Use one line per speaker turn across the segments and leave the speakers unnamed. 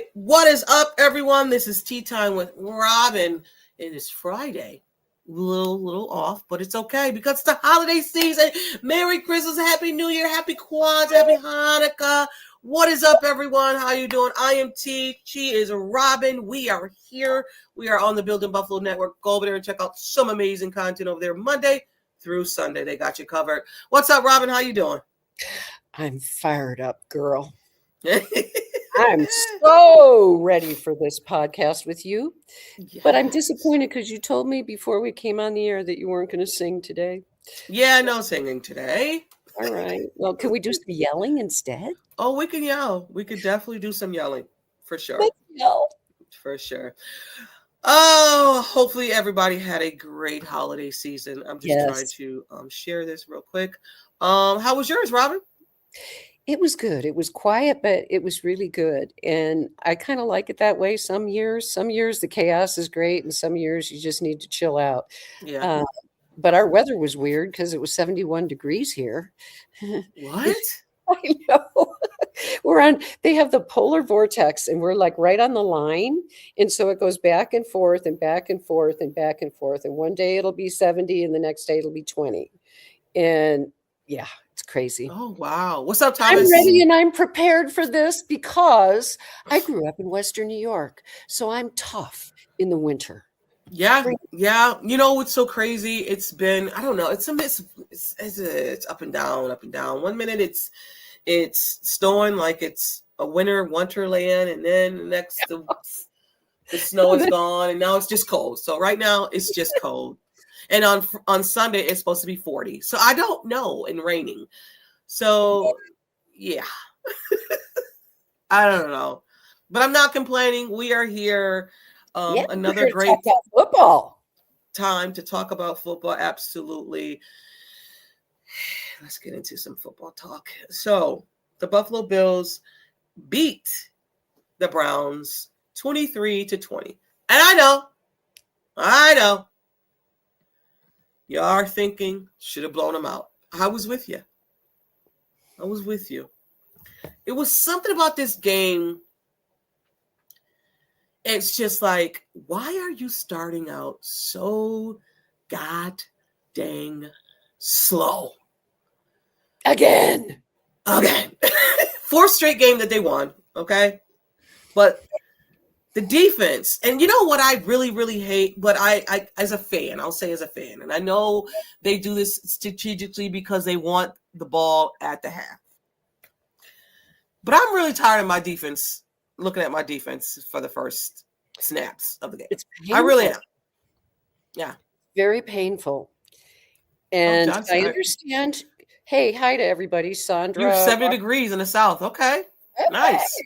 right. What is up, everyone? This is Tea Time with Robyn. It is Friday. Little off, but it's okay because it's the holiday season. Merry Christmas, Happy New Year, Happy Kwanzaa, Happy Hanukkah. What is up, everyone? How you doing? I am T. She is Robyn. We are here. We are on the Building Buffalo Network. Go over there and check out some amazing content over there Monday through Sunday. They got you covered. What's up, Robyn? How you doing?
I'm fired up, girl. I'm so ready for this podcast with you. Yes. But I'm disappointed because you told me before we came on the air that you weren't going to sing today.
Yeah, no singing today.
All right. Well, can we do some yelling instead?
Oh, we can yell. We could definitely do some yelling for sure.
Let's yell.
For sure. Oh, hopefully everybody had a great holiday season. I'm just trying to share this real quick. How was yours, Robyn?
It was good. It was quiet, but it was really good. And I kind of like it that way. Some years the chaos is great. And some years you just need to chill out.
Yeah.
But our weather was weird because it was 71 degrees here.
What?
I know. They have the polar vortex and we're like right on the line. And so it goes back and forth and back and forth and back and forth. And one day it'll be 70 and the next day it'll be 20. And yeah, it's crazy.
Oh, wow. What's up, Thomas?
I'm ready and I'm prepared for this because I grew up in Western New York. So I'm tough in the winter.
Yeah. Yeah. You know, what's so crazy? It's been, I don't know. It's up and down, up and down. 1 minute it's snowing like it's a winter wonderland. And then the next, the snow is gone and now it's just cold. So right now it's just cold. And on Sunday, it's supposed to be 40. So I don't know, and raining. So, yeah. I don't know. But I'm not complaining. We are here. Another great
football
time to talk about football. Absolutely. Let's get into some football talk. So, the Buffalo Bills beat the Browns 23-20. And I know. You are thinking, should have blown them out. I was with you. It was something about this game. It's just like, why are you starting out so god dang slow?
Again.
Fourth straight game that they won, okay? But the defense, and you know what I really, really hate, but I as a fan, I'll say as a fan, and I know they do this strategically because they want the ball at the half. But I'm really tired of my defense, looking at my defense for the first snaps of the game. I really am. Yeah.
Very painful. And I understand. Hey, hi to everybody. Sandra.
You're 70 degrees in the South. Okay. Nice.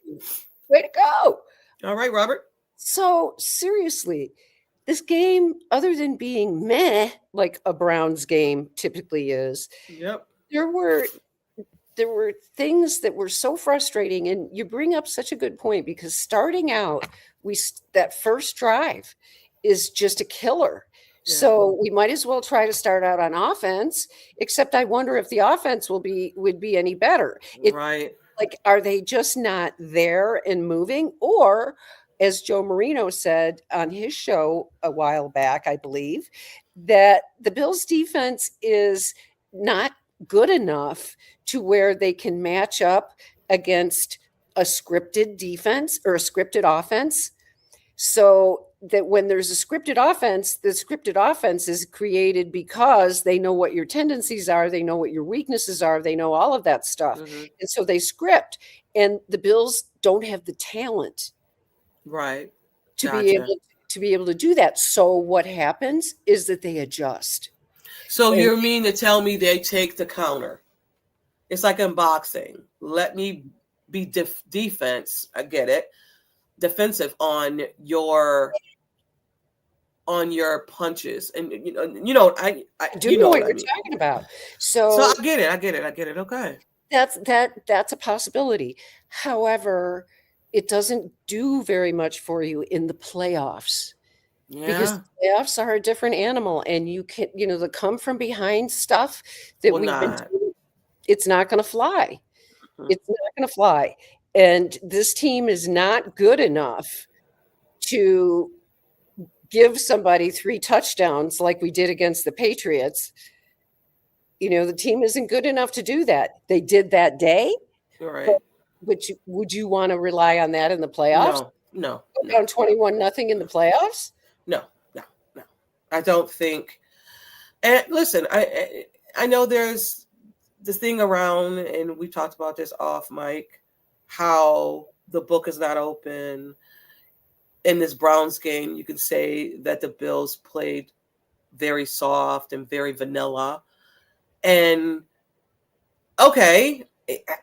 Way to go.
All right, Robert.
So seriously, this game, other than being meh, like a Browns game typically is, there were things that were so frustrating. And you bring up such a good point because starting out, that first drive is just a killer. Yeah. So we might as well try to start out on offense, except I wonder if the offense would be any better.
Right.
Like, are they just not there and moving? Or, as Joe Marino said on his show a while back, I believe, that the Bills defense is not good enough to where they can match up against a scripted defense or a scripted offense. So that when there's a scripted offense, the scripted offense is created because they know what your tendencies are, they know what your weaknesses are, they know all of that stuff. Mm-hmm. And so they script, and the Bills don't have the talent to be able to do that. So what happens is that they adjust.
So you mean to tell me they take the counter? It's like in boxing. Let me be defense. I get it. Defensive on your punches, and I
do know what you're talking about. So
I get it. Okay,
that's a possibility. However, it doesn't do very much for you in the playoffs. Yeah. Because the playoffs are a different animal, and you can, the come from behind stuff that we've been doing, it's not going to fly. Mm-hmm. It's not going to fly. And this team is not good enough to give somebody 3 touchdowns like we did against the Patriots. The team isn't good enough to do that. They did that day, but
Right.
would you wanna rely on that in the playoffs?
No, no,
Go
no,
down 21 nothing in the playoffs?
no, no, no. I don't think. And listen, I know there's this thing around, and we talked about this off mic, how the book is not open. In this Browns game, you can say that the Bills played very soft and very vanilla. And okay,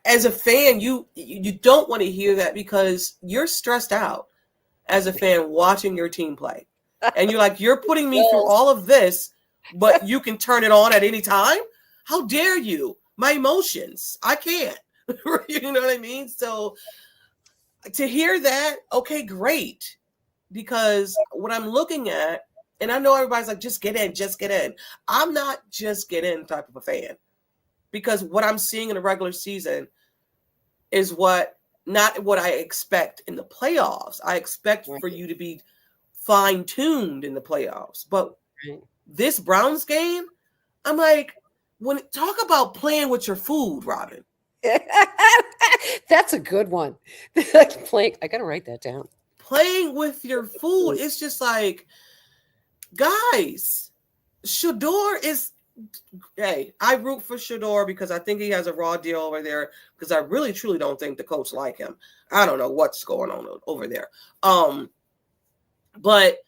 as a fan, you don't want to hear that because you're stressed out as a fan watching your team play. And you're like, you're putting me through
Bills.
all of this, but you can turn it on at any time? How dare you? My emotions. I can't. You know what I mean? So to hear that, okay, great. Because what I'm looking at, and I know everybody's like, just get in, just get in. I'm not just get in type of a fan. Because what I'm seeing in the regular season is not what I expect in the playoffs. I expect for
Right,
you to be fine-tuned in the playoffs. But
right.
this Browns game, I'm like, talk about playing with your food, Robyn.
That's a good one. I gotta write that down.
Playing with your food. It's just like, guys, Shador is. Hey, I root for Shador because I think he has a raw deal over there. Because I really, truly don't think the coach like him. I don't know what's going on over there. But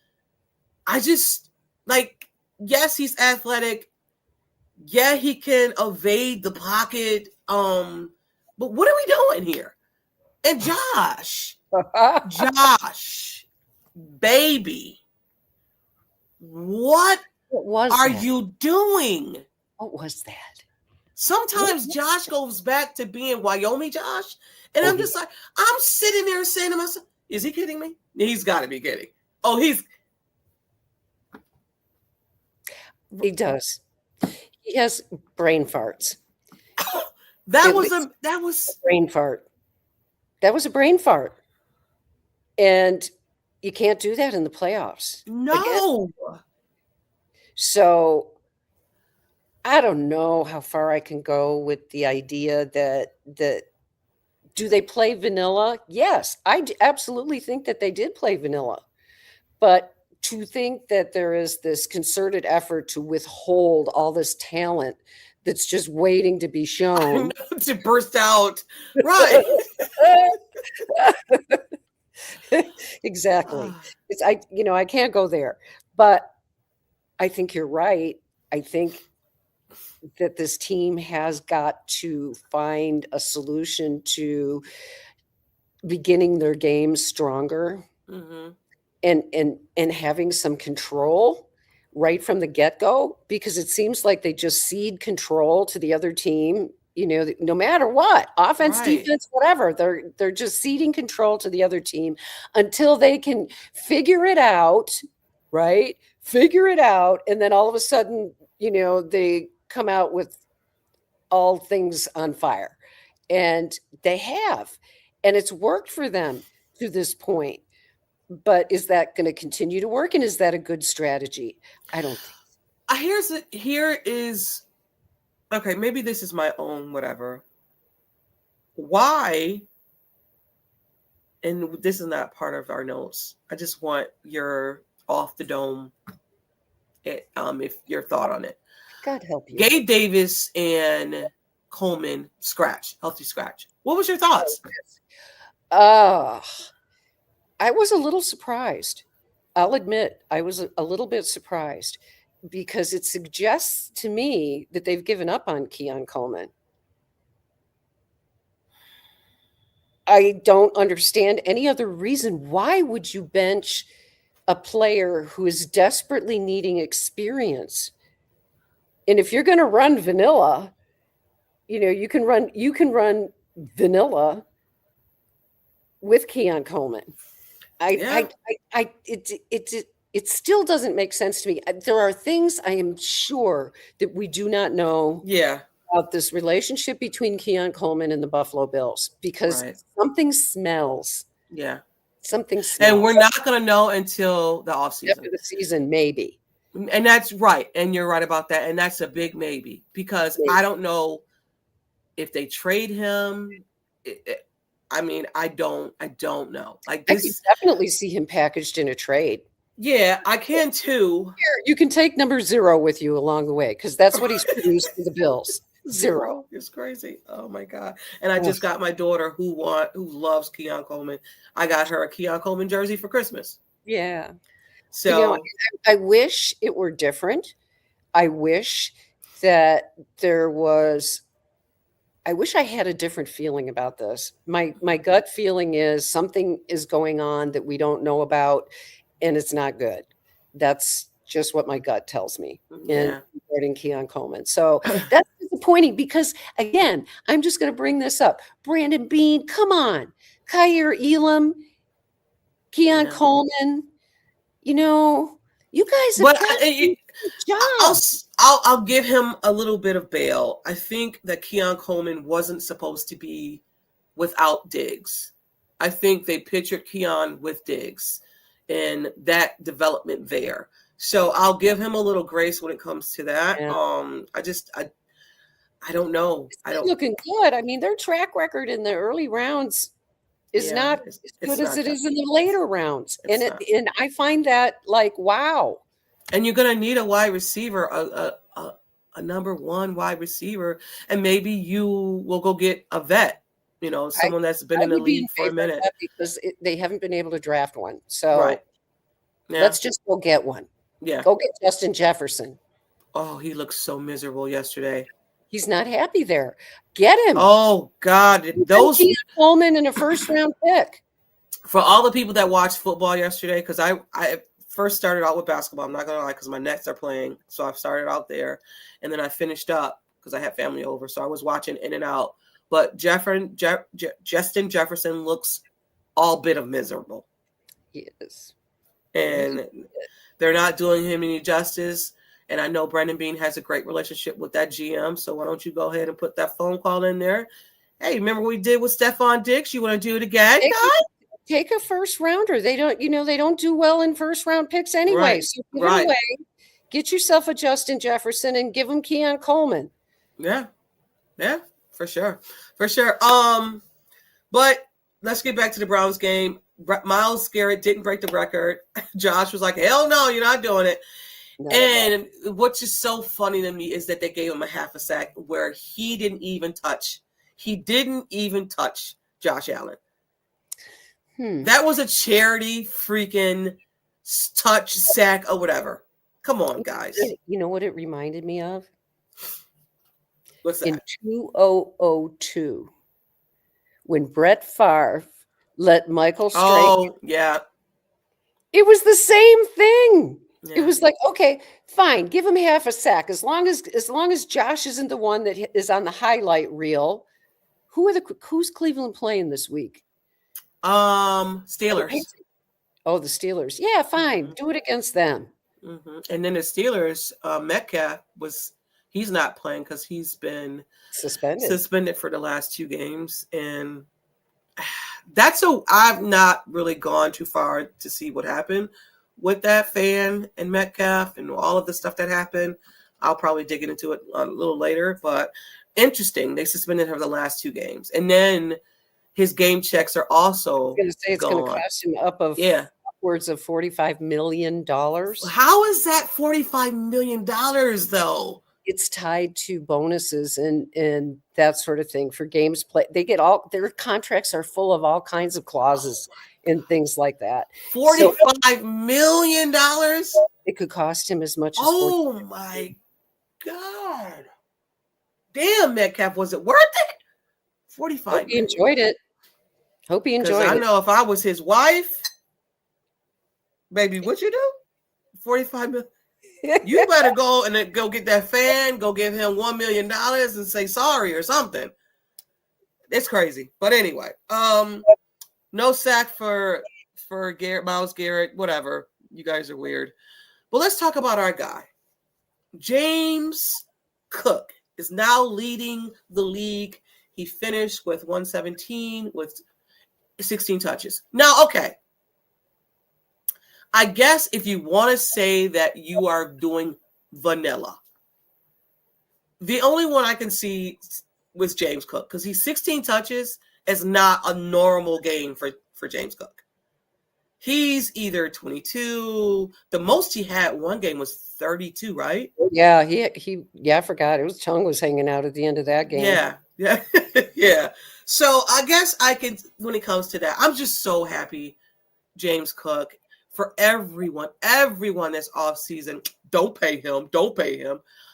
I just like, yes, he's athletic. Yeah, he can evade the pocket. But what are we doing here? And Josh, baby, what
What was
are
that?
you doing?
What was that?
Sometimes Josh goes back to being Wyoming Josh. And
Oh,
I'm just like, I'm sitting there saying to myself, is he kidding me? He's got to be kidding. Oh,
he does. He has brain farts.
that
It
was
was
a
brain fart. That was a brain fart. And you can't do that in the playoffs again.
no.
So I don't know how far I can go with the idea that do they play vanilla? Yes, absolutely think that they did play vanilla. But to think that there is this concerted effort to withhold all this talent that's just waiting to be shown.
To burst out. Right.
Exactly. I can't go there. But I think you're right. I think that this team has got to find a solution to beginning their games stronger
Mm-hmm.
and having some control right from the get-go, because it seems like they just cede control to the other team, no matter what, offense,
Right.
defense, whatever. They're just ceding control to the other team until they can figure it out, right? Figure it out, and then all of a sudden, they come out with all things on fire. And they have. And it's worked for them to this point. But is that going to continue to work? And is that a good strategy? I don't think
Here is okay, maybe this is my own whatever. Why, and this is not part of our notes. I just want your off the dome if your thought on it.
God help you.
Gabe Davis and Coleman healthy scratch. What was your thoughts?
Uh, I was a little surprised. I'll admit I was a little bit surprised because it suggests to me that they've given up on Keon Coleman. I don't understand any other reason. Why would you bench a player who is desperately needing experience? And if you're going to run vanilla, you can run vanilla with Keon Coleman.
Yeah.
It still doesn't make sense to me. There are things I am sure that we do not know
Yeah.
about this relationship between Keon Coleman and the Buffalo Bills because
Right.
something smells.
Yeah.
Something
And
smells.
we're not going to know until the offseason.
After the season, maybe.
And that's right. And you're right about that. And that's a big maybe because I don't know if they trade him. I mean, I don't know. Like
I
this,
could definitely see him packaged in a trade.
yeah, I can too.
Here, you can take number 0 with you along the way because that's what he's produced for the Bills. 0.
It's crazy. Oh my God. And I just got my daughter who loves Keon Coleman. I got her a Keon Coleman jersey for Christmas.
Yeah.
So
I wish it were different. I wish that I wish I had a different feeling about this. My gut feeling is something is going on that we don't know about, and it's not good. That's just what my gut tells me regarding Keon Coleman. So that's disappointing because, again, I'm just going to bring this up. Brandon Beane, come on. Kyer Elam, Keon Coleman, you guys have done a job.
I'll give him a little bit of bail. I think that Keon Coleman wasn't supposed to be without Diggs. I think they pictured Keon with Diggs and that development there. So I'll give him a little grace when it comes to that.
Yeah.
I don't know.
It's looking good. I mean, their track record in the early rounds is not as good as it is in the later rounds. And I find that like, wow.
And you're going to need a wide receiver, a number 1 wide receiver, and maybe you will go get a vet, someone that's been in the league for a minute.
Because they haven't been able to draft one. So let's just go get one.
Yeah.
Go get Justin Jefferson.
Oh, he looks so miserable yesterday. He's
not happy there. Get him.
Oh, God. Those
Keon Coleman in a first-round pick.
For all the people that watched football yesterday, because I first started out with basketball. I'm not going to lie, because my Nets are playing. So I've started out there. And then I finished up because I had family over. So I was watching in and out. But Justin Jefferson looks all bit of miserable.
He is.
And they're not doing him any justice. And I know Brandon Beane has a great relationship with that GM. So why don't you go ahead and put that phone call in there? Hey, remember what we did with Stephon Diggs? You want to do it again, guys?
Take a first rounder. They don't do well in first round picks anyway.
Right.
So give it away. Get yourself a Justin Jefferson and give him Keon Coleman.
Yeah, for sure. But let's get back to the Browns game. Myles Garrett didn't break the record. Josh was like, hell no, you're not doing it. And what's just so funny to me is that they gave him a half a sack where he didn't even touch Josh Allen. That was a charity freaking touch, sack, or whatever. Come on, guys.
You know what it reminded me of?
What's that?
In 2002, when Brett Favre let Michael Strahan.
Oh, yeah.
It was the same thing.
Yeah.
It was like, okay, fine, give him half a sack. As long as Josh isn't the one that is on the highlight reel. Who's Cleveland playing this week?
Steelers.
Oh, the Steelers. Yeah, fine. Do it against them.
And then the Steelers, Metcalf he's not playing because he's been suspended for the last 2 games. And I've not really gone too far to see what happened with that fan and Metcalf and all of the stuff that happened. I'll probably dig into it a little later, but interesting. They suspended him for the last 2 games. And then his game checks are also
I was going to say it's going to cost him upwards of $45 million.
How is that $45 million, though?
It's tied to bonuses and that sort of thing for games played. They get their contracts are full of all kinds of clauses and things like that.
$45 million?
It could cost him as much as
Oh, my God. Damn, Metcalf, was it worth it? 45
Hope he enjoyed it. Hope he enjoyed it.
I know if I was his wife, baby, what you do? 45 million. You better go and go get that fan, go give him $1 million and say sorry or something. It's crazy. But anyway, no sack for Myles Garrett, whatever. You guys are weird. But let's talk about our guy, James Cook. is now leading the league. He finished with 117 with 16 touches. Now, okay. I guess if you want to say that you are doing vanilla, the only one I can see was James Cook, because he's 16 touches is not a normal game for James Cook. He's either 22. The most he had one game was 32, right?
Yeah, I forgot. His tongue was hanging out at the end of that game.
Yeah. Yeah. So I guess I can, when it comes to that, I'm just so happy, James Cook, for everyone that's off season. Don't pay him.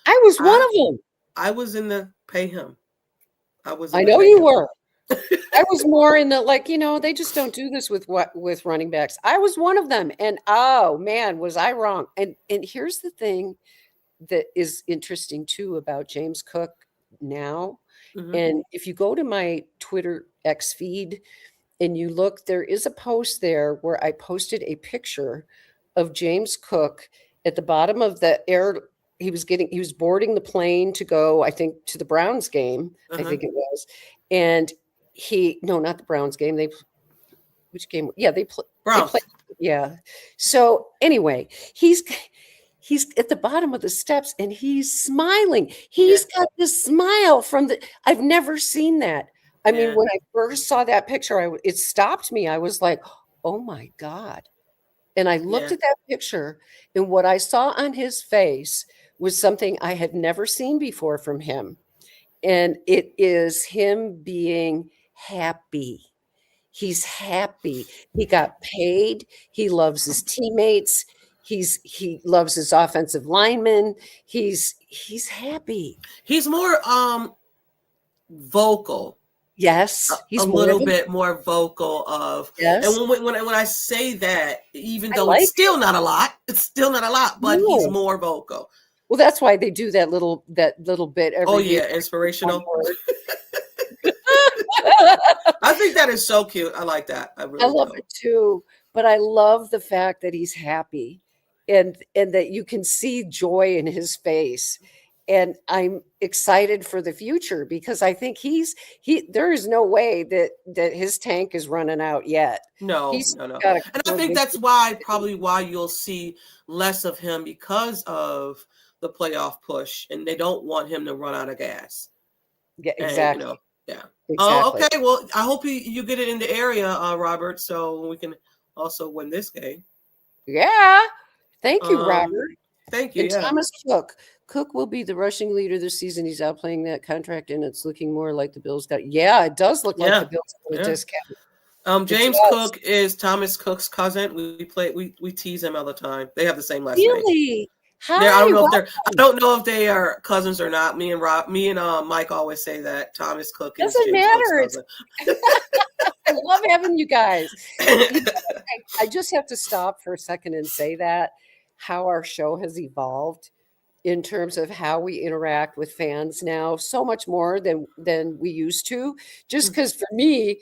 I was one of them.
I was in the pay him.
I know you were. I was more in the, like, they just don't do this with running backs. I was one of them, and oh man, was I wrong. And here's the thing that is interesting too about James Cook now.
Mm-hmm.
And if you go to my Twitter X feed and you look, there is a post there where I posted a picture of James Cook at the bottom of the air. He was boarding the plane to go, I think, to the Browns game. I think it was. And not the Browns game. Which game? Yeah, they played. Yeah. So anyway, he's at the bottom of the steps and he's smiling. He's got this smile I've never seen that. I mean, when I first saw that picture, it stopped me. I was like, oh my God. And I looked at that picture, and what I saw on his face was something I had never seen before from him. And it is him being happy. He's happy. He got paid. He loves his teammates. He loves his offensive linemen. He's happy.
He's more vocal.
Yes,
he's a little bit more vocal of.
Yes.
And when I say that, even though it's still not a lot, but he's more vocal.
Well, that's why they do that little bit every year.
Inspirational. I think that is so cute. I like that. I
love it too. But I love the fact that he's happy, and that you can see joy in his face. And I'm excited for the future, because I think there is no way that his tank is running out yet.
No. And I think that's why you'll see less of him, because of the playoff push, and they don't want him to run out of gas.
Yeah, exactly.
And, yeah.
Exactly.
Okay. Well, I hope you get it in the area, Robert, so we can also win this game.
Yeah. Thank you, Robert.
Thank you.
And Thomas Cook. Cook will be the rushing leader this season. He's outplaying that contract, and it's looking more like the Bills got. Yeah, it does look like the Bills got a discount.
James Cook is Thomas Cook's cousin. We tease him all the time. They have the same last name.
Really? Hi,
I don't know if they are cousins or not. Me and Mike always say that Thomas Cook is
Doesn't
James
matter.
Cook's cousin.
I love having you guys. I just have to stop for a second and say that how our show has evolved in terms of how we interact with fans now, so much more than we used to. Just because for me,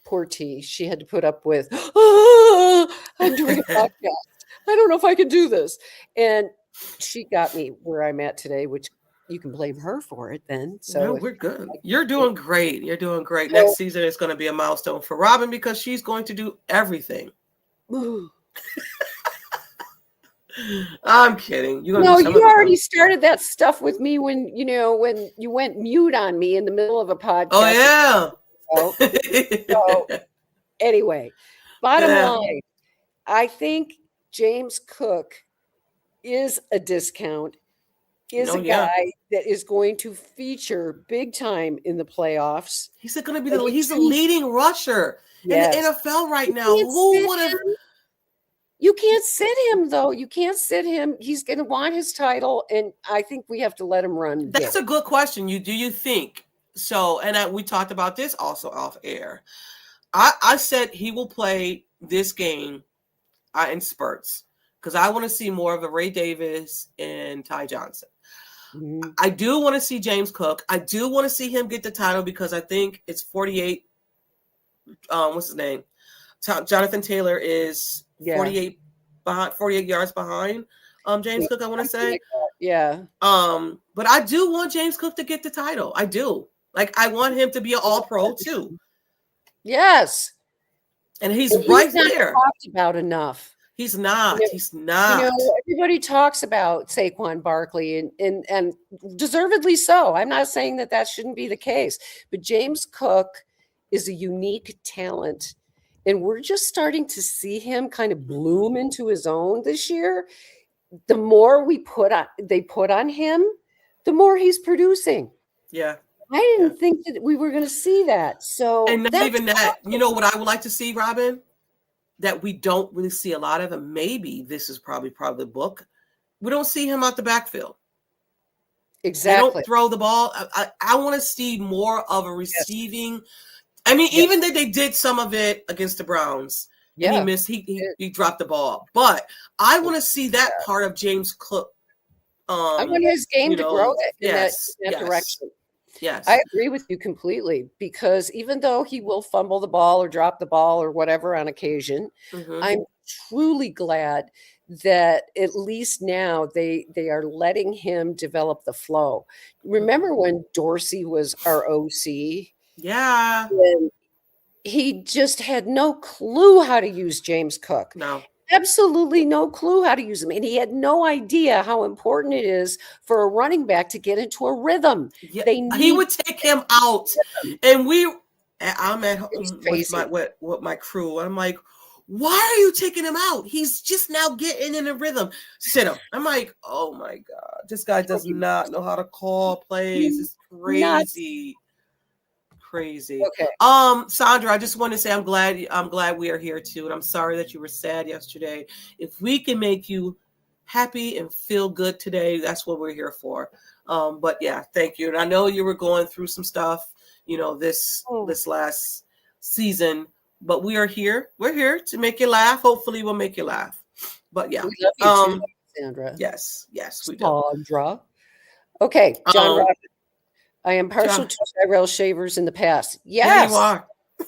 poor T, she had to put up with, I'm doing a podcast. I don't know if I can do this. And she got me where I'm at today, which you can blame her for it then. So
no, we're good. You're doing great. Next season is going to be a milestone for Robyn, because she's going to do everything. I'm kidding.
You already started that stuff with me when you went mute on me in the middle of a podcast.
Oh yeah.
So anyway, bottom line, I think James Cook is a discount, a guy that is going to feature big time in the playoffs.
He's going to be he's the leading rusher in the NFL right now. Who would have?
You can't sit him, though. You can't sit him. He's going to want his title, and I think we have to let him run.
That's a good question. Do you think so? And we talked about this also off air. I said he will play this game in spurts, because I want to see more of a Ray Davis and Ty Johnson. Mm-hmm. I do want to see James Cook. I do want to see him get the title, because I think it's 48. What's his name? Jonathan Taylor is 48 yards behind James Cook, I want to say.
Yeah.
But I do want James Cook to get the title. I do. Like, I want him to be an all-pro too.
Yes.
And he's
And
right
he's not
there.
talked about enough.
He's not. He's
You
not.
know, everybody talks about Saquon Barkley, and deservedly so. I'm not saying that shouldn't be the case, but James Cook is a unique talent, and we're just starting to see him kind of bloom into his own this year. The more they put on him, the more he's producing.
Yeah.
I didn't think that we were going to see that. So
And not
that's
even that. You know what I would like to see, Robyn? That we don't really see a lot of, and maybe this is probably part of the book. We don't see him out the backfield. They don't
exactly.
throw the ball. I want to see more of a receiving. Yes. I mean,
Yes.
even that they did some of it against the Browns, and
Yeah.
he missed. He dropped the ball. But I want to see that part of James Cook.
I want his game to grow in that
yes,
direction.
Yes.
I agree with you completely, because even though he will fumble the ball or drop the ball or whatever on occasion, I'm truly glad that at least now they are letting him develop the flow. Remember when Dorsey was our OC?
Yeah.
And he just had no clue how to use James Cook.
No.
Absolutely no clue how to use him. And he had no idea how important it is for a running back to get into a rhythm.
Yeah, he would take him out. And I'm at home with my crew. I'm like, why are you taking him out? He's just now getting in a rhythm. Sit him. I'm like, oh my God. This guy does not know how to call plays. It's crazy. Crazy.
Okay.
Sandra, I just want to say I'm glad we are here too. And I'm sorry that you were sad yesterday. If we can make you happy and feel good today, that's what we're here for. But yeah, thank you. And I know you were going through some stuff, this last season, but we are here. We're here to make you laugh. Hopefully we'll make you laugh. But yeah.
We love you too, Sandra.
Yes, we do.
Sandra. Okay, John Robyn. I am partial to Tyrell shavers in the past. Yes.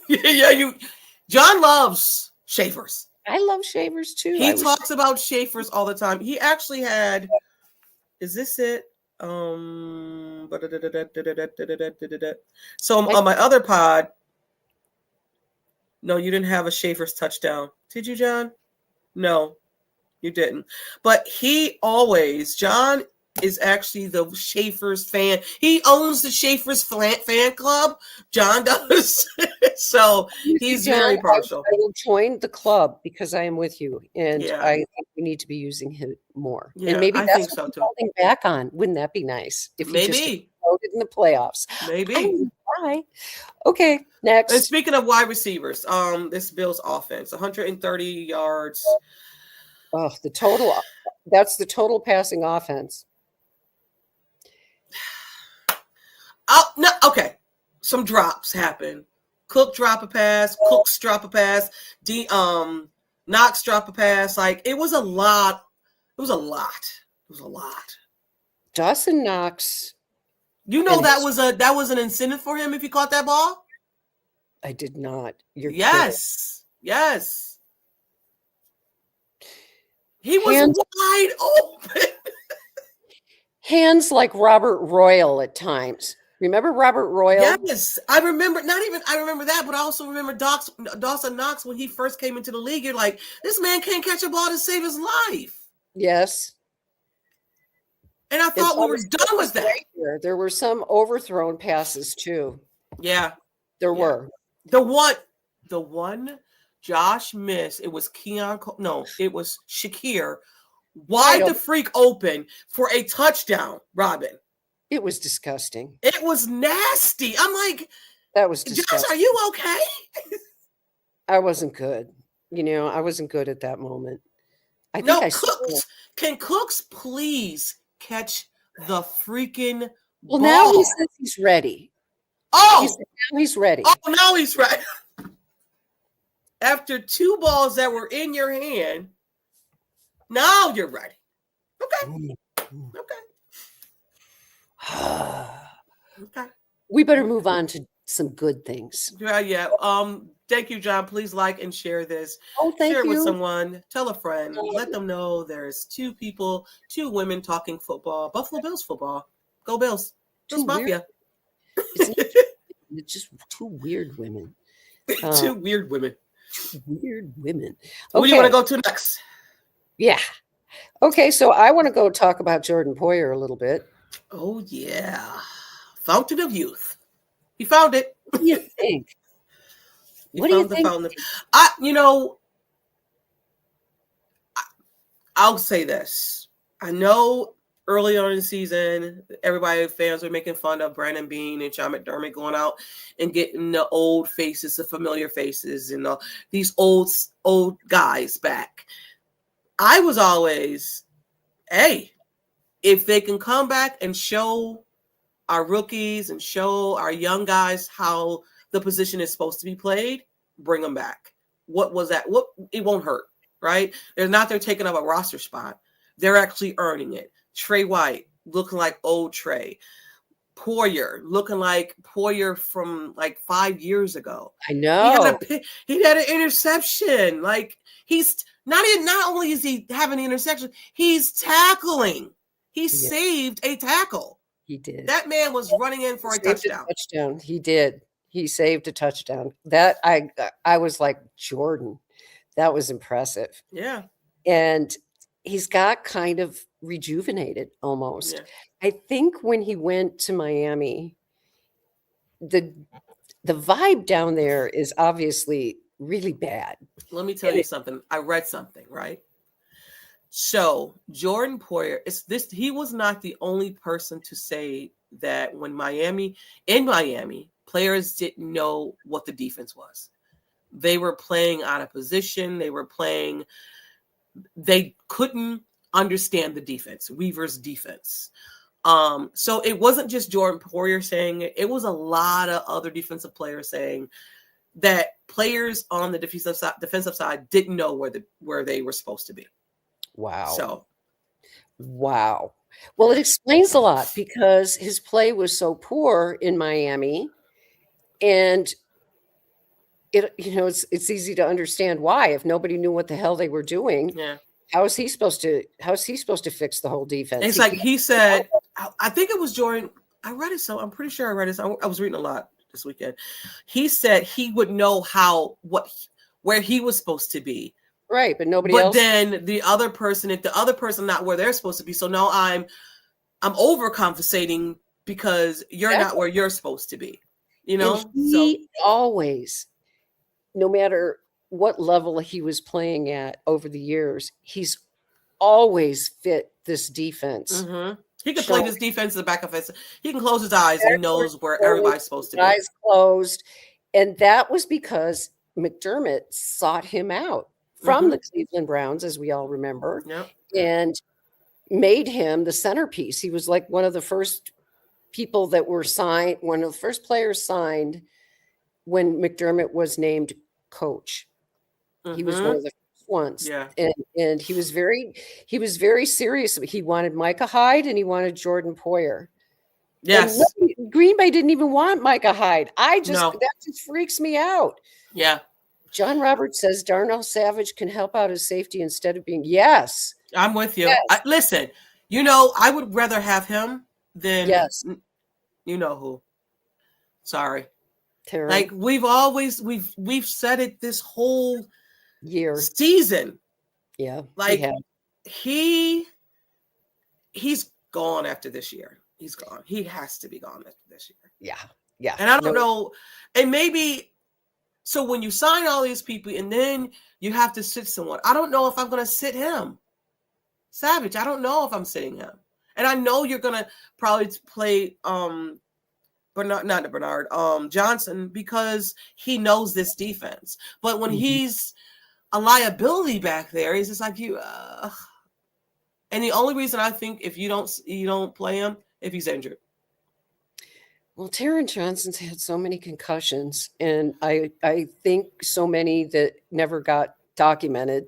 Yeah, you are. John loves shavers.
I love shavers too.
He talks about shavers all the time. He actually had, is this it? So on my other pod, no, you didn't have a Schaefer's touchdown. Did you, John? No, you didn't. But John is actually the Schaefer's fan. He owns the Schaefer's fan club. John does. So he's very partial.
I will join the club because I am with you. And I think we need to be using him more.
Yeah,
and maybe
I
that's
think
what
so
he's
too.
holding back on. Wouldn't that be nice? If he just voted in the playoffs.
Maybe.
Okay, next.
And speaking of wide receivers, this Bills offense, 130 yards.
Oh, that's the total passing offense.
Oh, no, okay. Some drops happen. Cook drop a pass. Cooks drop a pass. Knox drop a pass. Like, it was a lot.
Dawson Knox.
That was an incentive for him if he caught that ball?
I did not.
Yes. He was wide open.
Hands like Robert Royal at times. Remember Robert Royal?
Yes, I remember. I remember that, but I also remember Dawson Knox when he first came into the league. You're like, this man can't catch a ball to save his life.
Yes.
And I thought we were done with that.
There were some overthrown passes too.
Yeah,
there were.
The one Josh missed. It was it was Shakir. Wide the freak open for a touchdown, Robyn.
It was disgusting.
It was nasty. I'm like,
that was disgusting.
Josh, are you okay?
I wasn't good. I wasn't good at that moment.
Can Cooks please catch the freaking ball?
Now he says he's ready.
Oh,
now he's ready.
Oh, now he's ready. After 2 balls that were in your hand, now you're ready. Okay.
We better move on to some good things.
Yeah, yeah. Thank you, John. Please like and share this.
Oh,
Share
thank
it with
you.
someone. Tell a friend. Let them know there's two people, two women talking football. Buffalo Bills football. Go Bills.
Two
Bills
weird.
Mafia.
It's not. It's just two weird women.
Two weird women.
Two weird women.
Who do you want
Okay.
to go to next?
Yeah. Okay. So I want to go talk about Jordan Poyer a little bit.
Oh yeah, Fountain of Youth. He found it.
What do you think?
He
What do you
found the
think?
fountain. I'll say this. I know early on in the season, everybody, fans were making fun of Brandon Beane and Sean McDermott going out and getting the old faces, the familiar faces, and these old guys back. I was always, hey, if they can come back and show our rookies and show our young guys how the position is supposed to be played, bring them back. What was that? It won't hurt, right? They're not there taking up a roster spot. They're actually earning it. Trey White looking like old Trey. Poyer looking like Poyer from like 5 years ago.
I know.
He had an interception. Like he's not only is he having an interception, he's tackling. He saved a tackle.
He did.
That man was running in for a touchdown.
He did. He saved a touchdown. That I was like, Jordan, that was impressive.
Yeah.
And he's got kind of rejuvenated almost.
Yeah.
I think when he went to Miami, the vibe down there is obviously really bad.
Let me tell you something. I read something, right? So Jordan Poyer, he was not the only person to say that when in Miami, players didn't know what the defense was. They were playing out of position. They couldn't understand the defense, Weaver's defense. So it wasn't just Jordan Poyer saying it. It was a lot of other defensive players saying that players on the defensive side didn't know where they were supposed to be.
Wow. Well, it explains a lot because his play was so poor in Miami, and it's easy to understand why. If nobody knew what the hell they were doing, how is he supposed to fix the whole defense?
It's like he said, I think it was Jordan. I read it, so I'm pretty sure I read it. I was reading a lot this weekend. He said he would know where he was supposed to be.
Right, but nobody else.
But then the other person, if the other person not where they're supposed to be, so now I'm overcompensating because you're not where you're supposed to be.
And he always, no matter what level he was playing at over the years, he's always fit this defense.
Mm-hmm. He can play this defense in the back of his. He can close his eyes and knows where everybody's supposed to be.
Eyes closed, and that was because McDermott sought him out from the Cleveland Browns, as we all remember, and made him the centerpiece. He was like one of the first people that were signed, one of the first players signed when McDermott was named coach. He was one of the first ones.
Yeah.
And he was very serious. He wanted Micah Hyde and he wanted Jordan Poyer.
Yes.
Green Bay didn't even want Micah Hyde. That just freaks me out.
Yeah.
John Roberts says Darnell Savage can help out as safety instead of being. Yes.
I'm with you. Yes. Listen, I would rather have him than you know who. Sorry.
Terry.
Like we've said it this whole season.
Yeah.
Like he's gone after this year. He's gone. He has to be gone after this year.
Yeah. Yeah.
And I don't know. And maybe so when you sign all these people and then you have to sit someone, I don't know if I'm going to sit him. Savage, I don't know if I'm sitting him. And I know you're going to probably play Bernard Johnson because he knows this defense. But when he's a liability back there, he's just like you. And the only reason I think if you don't play him if he's injured.
Well, Taron Johnson's had so many concussions, and I think so many that never got documented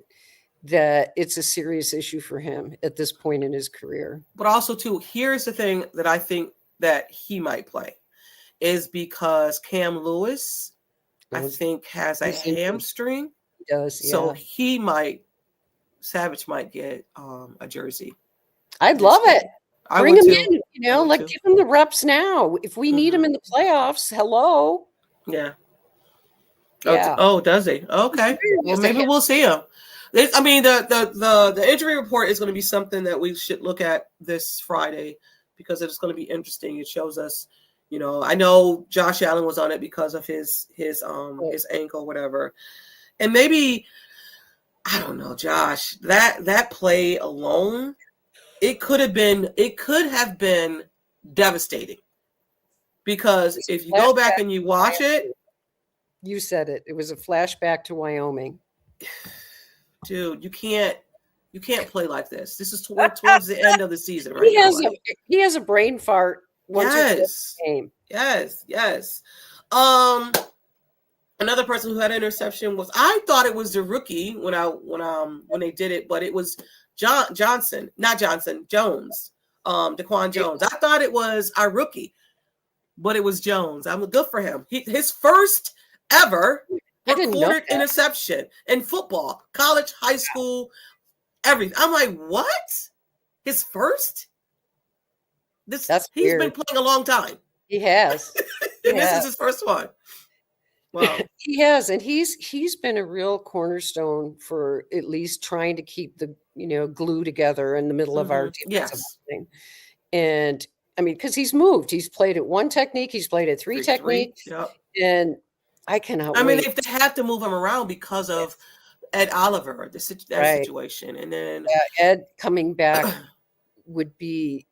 that it's a serious issue for him at this point in his career.
But also, too, here's the thing that I think that he might play is because Cam Lewis, I
Those-
think, has a
he's injured.
hamstring.
He does,
So
yeah.
Savage might get a jersey.
I'd
this
love
game.
it.
I
Bring
would
him
too.
in,
I would
like
too.
give him the reps now. If we need him in the playoffs, hello.
Yeah.
Yeah.
Oh, does he? Okay. Well, maybe we'll see him. I mean, the injury report is going to be something that we should look at this Friday because it's going to be interesting. It shows us, I know Josh Allen was on it because of his ankle, whatever, and maybe I don't know, Josh. That play alone, it could have been devastating because if you go back and you watch it.
You said it. It was a flashback to Wyoming.
Dude, you can't play like this. This is towards the end of the season, right?
He has a brain fart once or twice a game.
Yes. Another person who had an interception was, I thought it was the rookie when they did it, but it was Jones. Daquan Jones. I thought it was our rookie, but it was Jones. I'm good for him. His first ever recorded interception in football, college, high school, everything. I'm like, what? His first? He's
weird.
Been playing a long time.
He has.
And this is his first one. Wow.
He has, and he's been a real cornerstone for at least trying to keep the glue together in the middle of our defensive thing. And I mean, because he's moved, he's played at one technique, he's played at three technique, and I cannot.
I mean, if they have to move him around because of Ed Oliver, that situation, and then
Ed coming back would be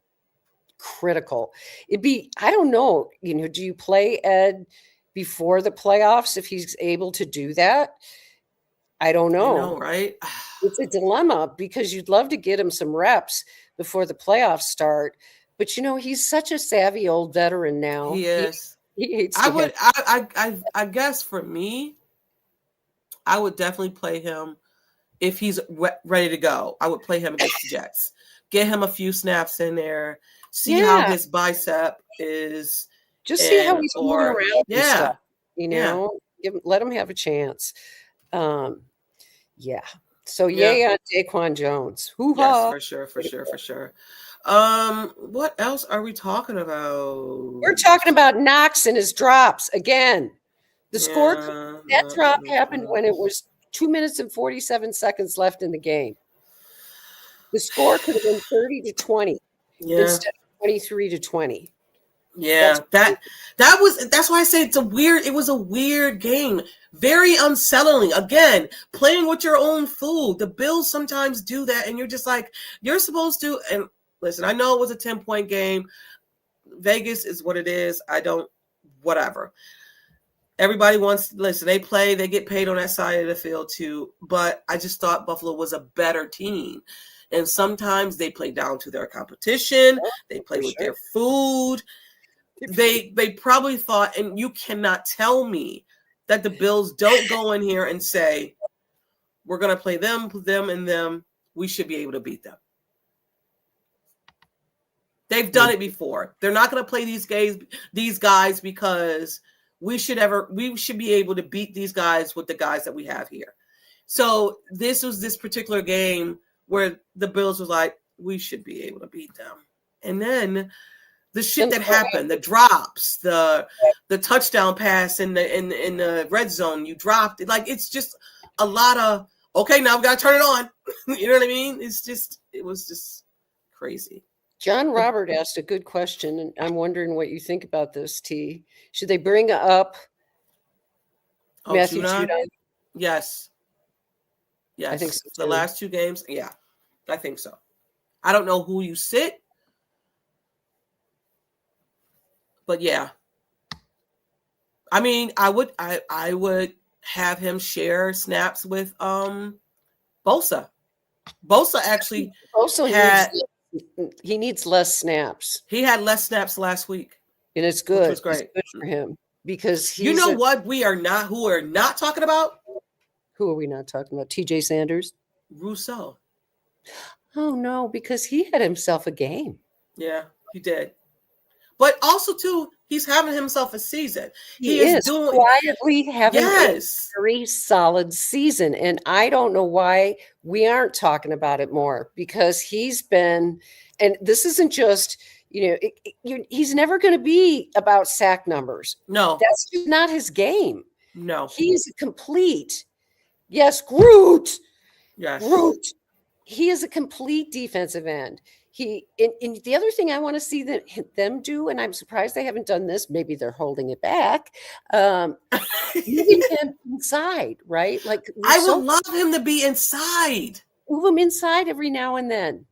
critical. It'd be, I don't know, do you play Ed before the playoffs if he's able to do that? I don't know.
Right?
It's a dilemma because you'd love to get him some reps before the playoffs start, but he's such a savvy old veteran now.
He is.
He hates
I guess for me, I would definitely play him if he's ready to go. I would play him against the Jets. Get him a few snaps in there. See how his bicep is.
Just see how he's moving around. And stuff, let him have a chance. So yay on Daquan Jones. Hoo-ha.
Yes, for sure. What else are we talking about?
We're talking about Knox and his drops again. The score, that drop happened when it was 2 minutes and 47 seconds left in the game. The score could have been 30-20 instead of 23-20.
Yeah, that's why I say it was a weird game. Very unsettling. Again, playing with your own food. The Bills sometimes do that, and you're just like, you're supposed to. And listen, I know it was a 10-point game. Vegas is what it is. Whatever. Everybody they play, they get paid on that side of the field too. But I just thought Buffalo was a better team. And sometimes they play down to their competition. They play with their food. They probably thought, and you cannot tell me that the Bills don't go in here and say, we're going to play them, and them. We should be able to beat them. They've done it before. They're not going to play these guys because we should be able to beat these guys with the guys that we have here. So this was this particular game where the Bills was like, we should be able to beat them. And then the shit that happened, the drops, the touchdown pass in the red zone, you dropped it. Like, it's just a lot of, okay, now we got to turn it on. You know what I mean? It was just crazy.
John Robert asked a good question, and I'm wondering what you think about this, T. Should they bring up Matthew Judon?
Yes.
I think so,
the last two games, yeah, I think so. I don't know who you sit, but yeah. I mean, I would have him share snaps with Bosa. Bosa actually
he needs less snaps.
He had less snaps last week.
And it's good.
Which was great.
It's good for him because
what who we're not talking about?
Who are we not talking about? TJ Sanders?
Rousseau.
Oh no, because he had himself a game.
Yeah, he did. But also too, He's having himself a season. He
He
is
is
doing,
quietly having a
yes.
very solid season, and I don't know why we aren't talking about it more, because he's been, and this isn't just, he's never going to be about sack numbers.
No,
That's just not his game.
no,
He's a complete, yes, Groot,
yes.
Groot. He is a complete defensive end. And the other thing I want to see them do, and I'm surprised they haven't done this. Maybe they're holding it back. Um, Moving him inside, right? Like
I would
Rousseau,
love him to be inside.
move him inside every now and then.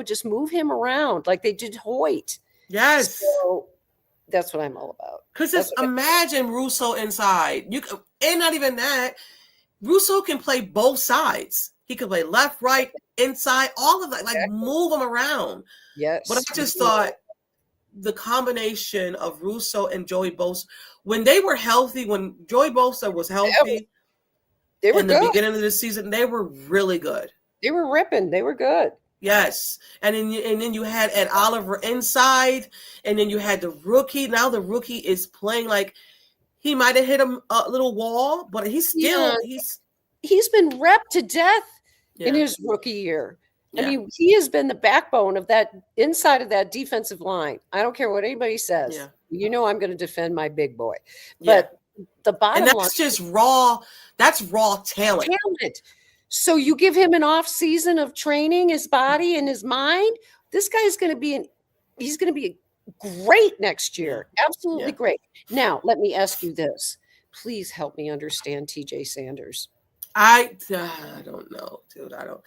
Just move him around like they did Hoyt.
Yes.
So that's what I'm all about.
Because
That's
just
what
imagine Russo inside. And not even that. Russo can play both sides. He can play left, right, inside, all of that. Like move him around.
yes.
But I just thought the combination of Russo and Joey Bosa, when they were healthy, when Joey Bosa was healthy
They were
in the
good.
beginning of the season, they were really good.
They were ripping. They were good.
Yes. And then you had Ed Oliver inside, and then you had the rookie. Now the rookie is playing like he might have hit a little wall, but he's
been repped to death in
yeah.
his rookie year.
Yeah.
I mean, he has been the backbone of that inside of that defensive line. I don't care what anybody says.
Yeah.
I'm going to defend my big boy. But the bottom line,
that's just raw. That's raw talent.
So you give him an off season of training his body and his mind. This guy is going to be he's going to be great next year. Yeah. Absolutely great. Now, let me ask you this. Please help me understand TJ Sanders.
I don't know, dude. I don't.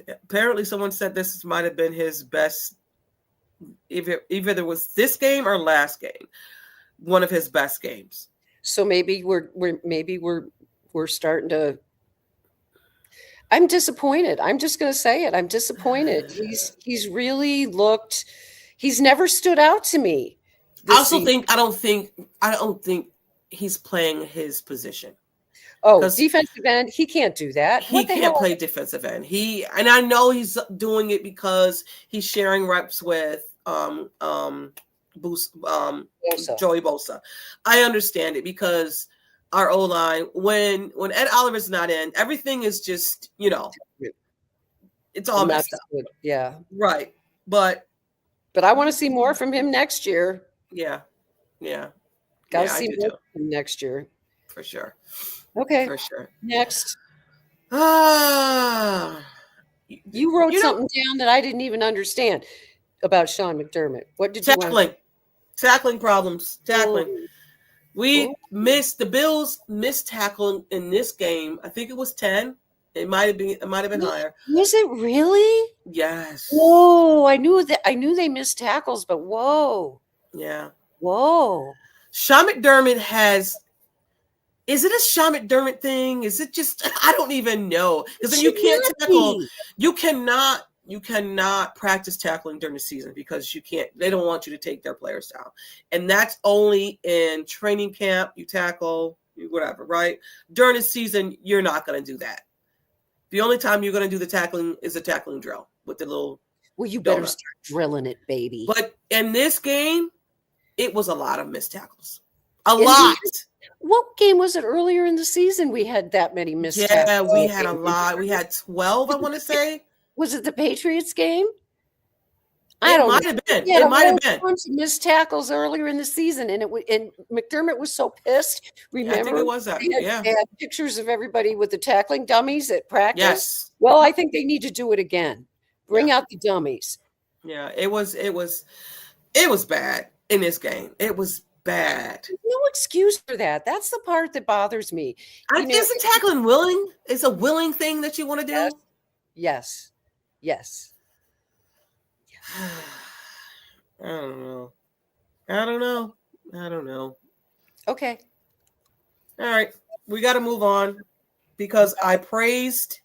Apparently, someone said this might have been his best. Either it was this game or last game, one of his best games.
So maybe we're starting to. I'm disappointed. I'm just going to say it. I'm disappointed. He's really looked. He's never stood out to me.
I also think I don't think he's playing his position.
Oh, defensive end, he can't do that.
He can't play defensive end. And I know he's doing it because he's sharing reps with Joey Bosa. I understand it because our O-line, when Ed Oliver's not in, everything is just, it's all messed up.
Good. Yeah.
Right. But
I want to see more from him next year.
Yeah.
Got to see more from him next year.
For sure.
Okay.
For sure.
Next. You wrote something down that I didn't even understand about Sean McDermott. What did you want?
Tackling problems. Tackling. The Bills missed tackling in this game. I think it was 10. It might have been higher.
Was it really?
Yes.
Whoa! I knew they missed tackles, but whoa.
Yeah.
Whoa.
Sean McDermott has. Is it a Sean McDermott thing? Is it just? I don't even know. Because then you can't tackle. You cannot practice tackling during the season because you can't. They don't want you to take their players down, and that's only in training camp. You tackle whatever, right? During the season, you're not going to do that. The only time you're going to do the tackling is a tackling drill with the little.
Well, you better start drilling it, baby.
But in this game, it was a lot of missed tackles. A lot.
What game was it earlier in the season we had that many missed tackles?
Yeah, we had a lot. We had 12, I want to say.
Was it the Patriots game?
It might have been. It might have been.
Bunch of missed tackles earlier in the season, and McDermott was so pissed. Remember,
I think it was that.
They had pictures of everybody with the tackling dummies at practice.
Yes.
Well, I think they need to do it again. Bring out the dummies.
Yeah, it was bad in this game. It was bad.
There's no excuse for that. That's the part that bothers me.
Isn't tackling willing? It's a willing thing that you want to do.
Yes.
I don't know.
Okay.
All right. We got to move on because I praised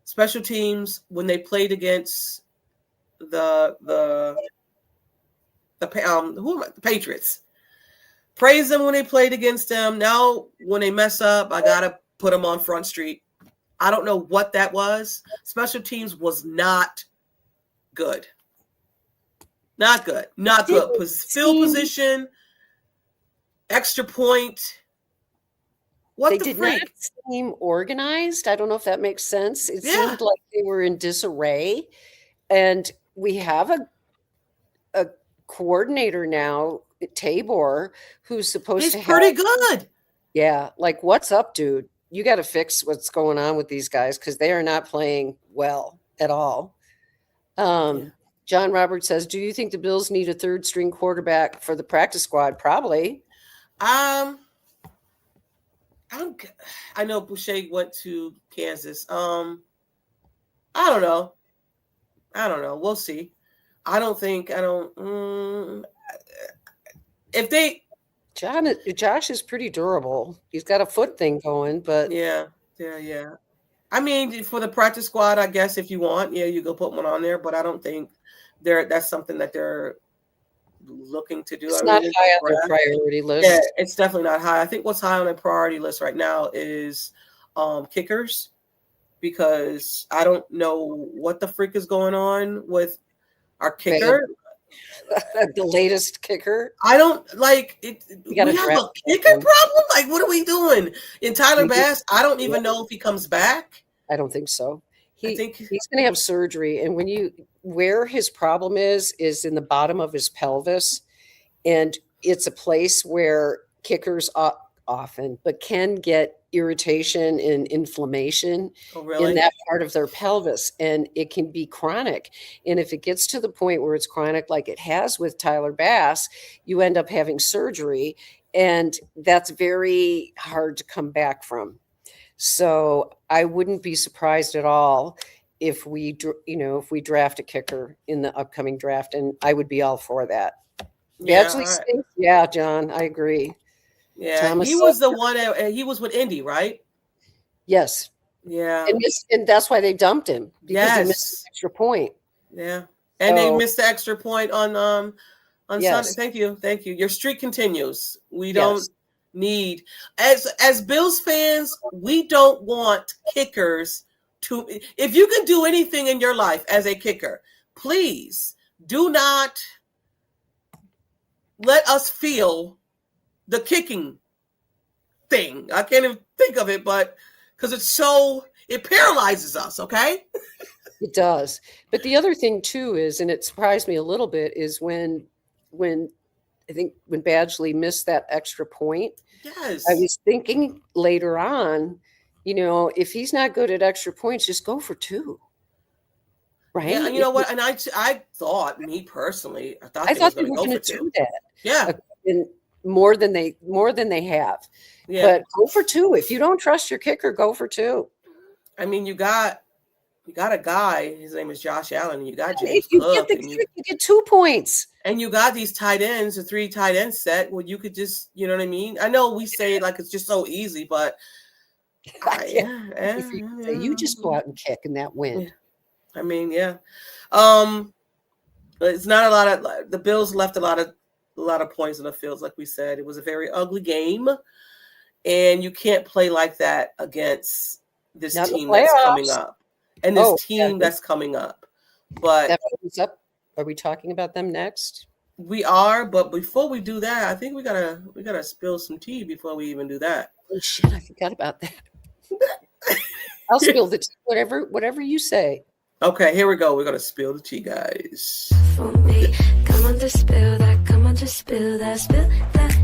special teams when they played against the Patriots. Praise them when they played against them. Now, when they mess up, I got to put them on Front Street. I don't know what that was. Special teams was not good. Not good. Not good.
Didn't
Field
seem
position, extra point. What
They
the
did not
freak?
seem organized. I don't know if that makes sense. It
Yeah.
seemed like they were in disarray, and we have a coordinator now, Tabor, who's supposed
He's
to have
pretty good.
yeah, like, "What's up, dude? You gotta fix what's going on with these guys because they are not playing well at all."
Yeah.
Um, John Roberts says, "Do you think the Bills need a third string quarterback for the practice squad?" Probably.
Um, I'm, I know Boucher went to Kansas. I don't know. I don't know. We'll see. I don't think. I don't. If they,
Josh is pretty durable. He's got a foot thing going, but
yeah, yeah, yeah. I mean, for the practice squad, I guess if you want, yeah, you go put one on there. But I don't think that's something that they're looking to do. I
it's
mean,
not
it's
high
the
on their
draft.
priority
Yeah,
list.
it's definitely not high. I think what's high on the priority list right now is kickers, because I don't know what the freak is going on with our
Bad.
kicker.
The latest kicker.
I don't like it.
You got
We
to
have
draft
a kicker
one.
problem. Like, what are we doing? In Tyler
We do.
Bass, I don't
Yeah,
even know if he comes back.
I don't think so.
I think,
He's going to have surgery, and where his problem is in the bottom of his pelvis, and it's a place where kickers often, but can get irritation and inflammation
oh
in
really?
that part of their pelvis, and it can be chronic. And if it gets to the point where it's chronic, like it has with Tyler Bass, you end up having surgery, and that's very hard to come back from. So I wouldn't be surprised at all if if we draft a kicker in the upcoming draft, and I would be all for that.
Yeah,
Badgley stinks. Yeah, John, I agree.
yeah. He
Thomas,
was the one. He was with Indy, right?
yes,
Yeah.
and that's why they dumped him because he missed an
Yes.
extra point.
Yeah. And they
So
missed the extra point on Sunday.
yes,
Thank you. Thank you. Your streak continues. We don't
yes,
need, as Bills fans, we don't want kickers to, if you can do anything in your life as a kicker, please do not let us feel the kicking thing. I can't even think of it, but because it paralyzes us, okay?
it does. But the other thing too is, and it surprised me a little bit, is when I think when Badgley missed that extra point, I
Yes.
was thinking later on, if he's not good at extra points, just go for two,
Yeah,
right?
and you know what? And I thought, me personally, I thought
I
they was
thought they
going to
were
go
going
for
to
two.
do that,
Yeah,
and more than they have.
yeah.
But go for two. If you don't trust your kicker, go for two.
I mean, you got a guy. His name is Josh Allen. And you got
If
James
you get
Cook,
the kick, you get 2 points.
and you got these tight ends, a 3 tight end set. Where you could just, you know what I mean? I know we say it like it's just so easy, but
Yeah,
yeah,
if you say you just go out and kick in that
yeah.
wind.
I mean, yeah. Um, it's not a lot of the Bills left a lot of points in the fields, like we said. It was a very ugly game, and you can't play like that against this
Not in the
team that's coming
playoffs.
up, and this
Oh, yeah,
team that's coming up. But
that brings up. Are we talking about them next?
we are. But before we do that, I think we gotta spill some tea before we even do that.
Oh shit, I forgot about that. I'll spill the tea, whatever you say.
Okay, here we go. We're gonna spill the tea, guys.
For me, come on, just spill that. Come on, just spill that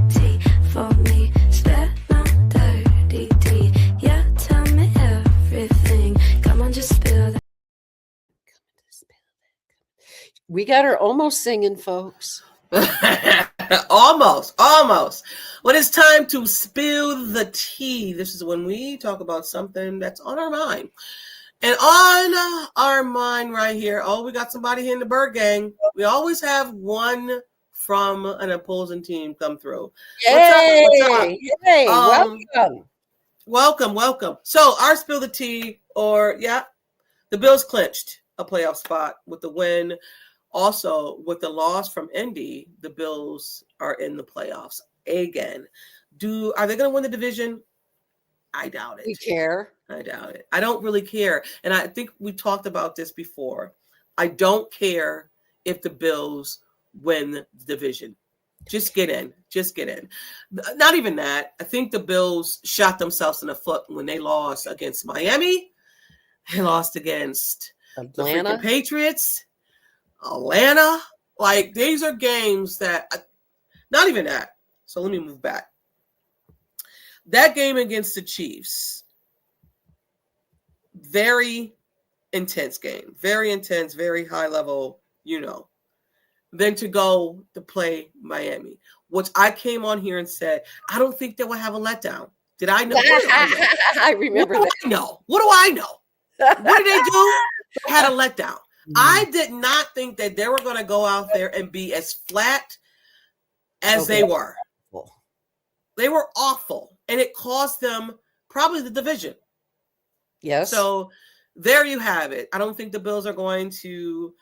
tea for me. Spill my dirty tea. Yeah, tell me everything. Come on, just spill that.
We got her almost singing, folks.
almost. When it's time to spill the tea, this is when we talk about something that's on our mind. And on our mind right here, we got somebody here in the Bird Gang. We always have one from an opposing team come through.
Yay!
What's up?
Hey, welcome.
Welcome. So our spill the tea, the Bills clinched a playoff spot with the win. Also, with the loss from Indy, the Bills are in the playoffs again. Are they going to win the division? I doubt it.
We care.
I doubt it. I don't really care. And I think we talked about this before. I don't care if the Bills win the division. Just get in. Just get in. Not even that. I think the Bills shot themselves in the foot when they lost against Miami. They lost against the freaking Patriots, Atlanta. Like, these are games that, not even that. So let me move back. That game against the Chiefs, very intense game. Very intense, very high level, Then to go to play Miami, which I came on here and said, I don't think they will have a letdown. Did I know?
I remember that.
What do I know? What did they do? They had a letdown. I did not think that they were going to go out there and be as flat as they were. They were awful, and it cost them probably the division.
Yes.
So there you have it. I don't think the Bills are going to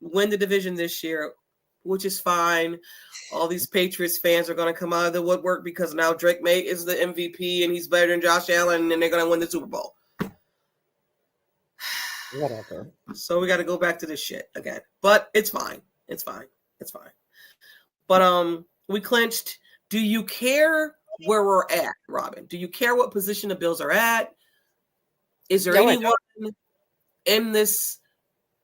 win the division this year, which is fine. All these Patriots fans are going to come out of the woodwork because now Drake May is the MVP and he's better than Josh Allen, and they're going to win the Super Bowl.
Whatever.
So we got to go back to this shit again, but it's fine. It's fine. It's fine. But we clinched. Do you care where we're at, Robyn? Do you care what position the Bills are at? Is there anyone in this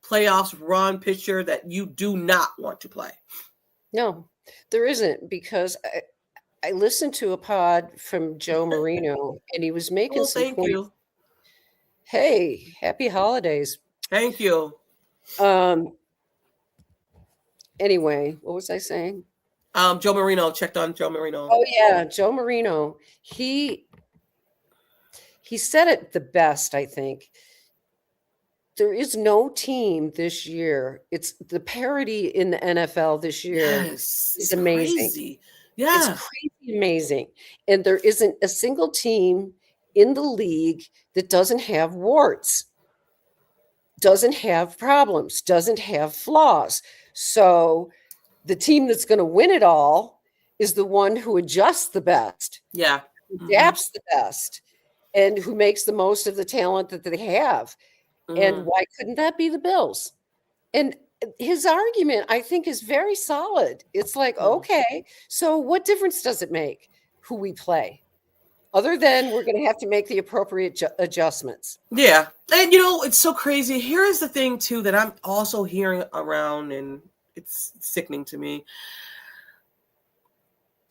playoffs run picture that you do not want to play?
No, there isn't, because I listened to a pod from Joe Marino and he was making some
thank
points.
you.
Hey, happy holidays.
Thank you.
Anyway, what was I saying?
Joe Marino, checked on Joe Marino.
Oh yeah, Joe Marino. He said it the best, I think. There is no team this year. It's the parity in the NFL this year is amazing.
Crazy. Yeah.
It's crazy amazing. And there isn't a single team in the league that doesn't have warts, doesn't have problems, doesn't have flaws. So the team that's going to win it all is the one who adjusts the best.
Yeah.
Adapts the best, and who makes the most of the talent that they have. And why couldn't that be the Bills? And his argument, I think, is very solid. It's like, okay, so what difference does it make who we play? Other than we're going to have to make the appropriate adjustments. Yeah.
And, it's so crazy. Here is the thing, too, that I'm also hearing around, and it's sickening to me.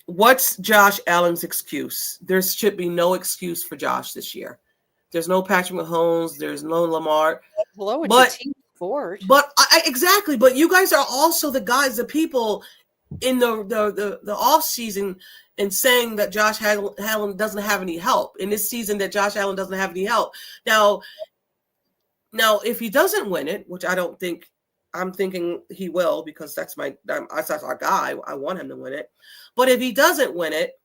What's Josh Allen's excuse? There should be no excuse for Josh this year. There's no Patrick Mahomes. There's no Lamar.
Hello, it's a team sport.
But exactly. But you guys are also the guys, the people in the off season, and saying that Josh Allen doesn't have any help in this season. That Josh Allen doesn't have any help now. If he doesn't win it, which I don't think, I'm thinking he will, because that's our guy. I want him to win it. But if he doesn't win it,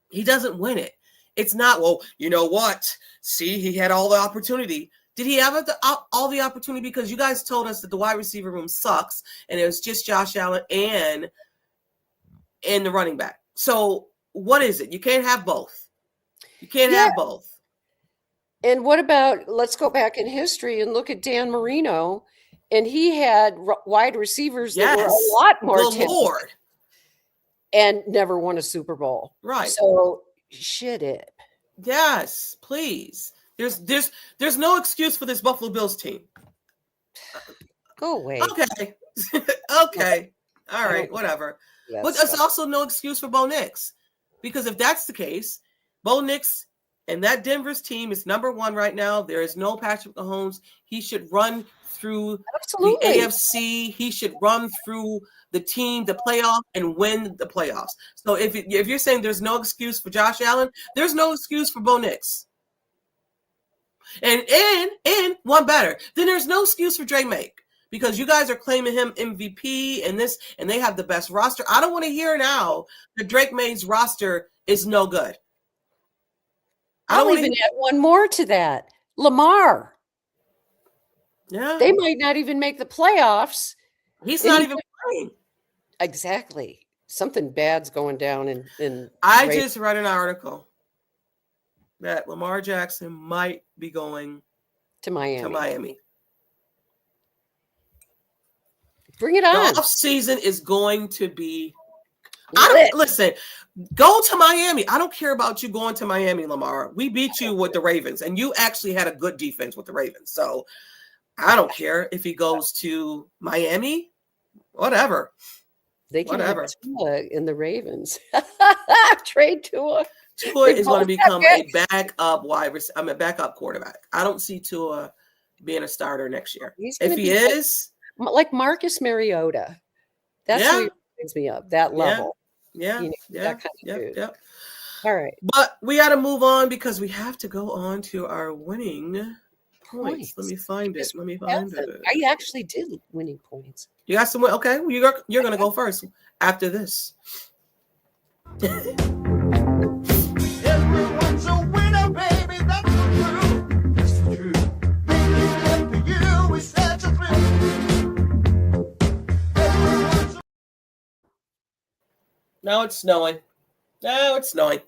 he doesn't win it. It's not, well, you know what? See, he had all the opportunity. Did he have all the opportunity? Because you guys told us that the wide receiver room sucks, and it was just Josh Allen and the running back. So what is it? You can't have both. You can't have both.
And what about, let's go back in history and look at Dan Marino, and he had wide receivers that were a lot more talented and never won a Super Bowl.
Right.
So shit it.
Yes, please. There's no excuse for this Buffalo Bills team.
Go away.
Okay. Okay. All right, whatever. Yes, but there's also no excuse for Bo Nix. Because if that's the case, Bo Nix and that Denver's team is number one right now. There is no Patrick Mahomes. He should run through the AFC. He should run through the team, the playoff, and win the playoffs. So if you're saying there's no excuse for Josh Allen, there's no excuse for Bo Nix. And one better, then there's no excuse for Drake May, because you guys are claiming him MVP and they have the best roster. I don't want to hear now that Drake May's roster is no good.
I'll even add one more to that. Lamar.
Yeah.
They might not even make the playoffs.
He's not even playing.
Exactly. Something bad's going down in
I just read an article that Lamar Jackson might be going
to Miami. Bring it
The
on.
off season is going to be.
Lit.
Listen. Go to Miami. I don't care about you going to Miami, Lamar. We beat you with the Ravens, and you actually had a good defense with the Ravens. So I don't care if he goes to Miami. Whatever.
They can
Whatever.
have Tua in the Ravens. Trade Tua.
Tua
They
is going to
both have
become a
picks.
backup quarterback. I don't see Tua being a starter next year.
He's
If
gonna
he
be
is,
like Marcus Mariota. That's who
yeah,
he reminds me of, that
yeah,
level.
yeah,
You know,
yeah,
that kind of
yep,
dude.
yep.
All right.
But we got to move on because we have to go on to our winning points. Let me find it.
Because
Let me
we have
find
them.
it.
I actually did winning points.
You got some. Okay, well, you're going to go first after this.
Everyone's a winner, baby. That's the truth. That's the truth. Making for you is such a thrill. Everyone's
Now it's snowing. Now it's snowing.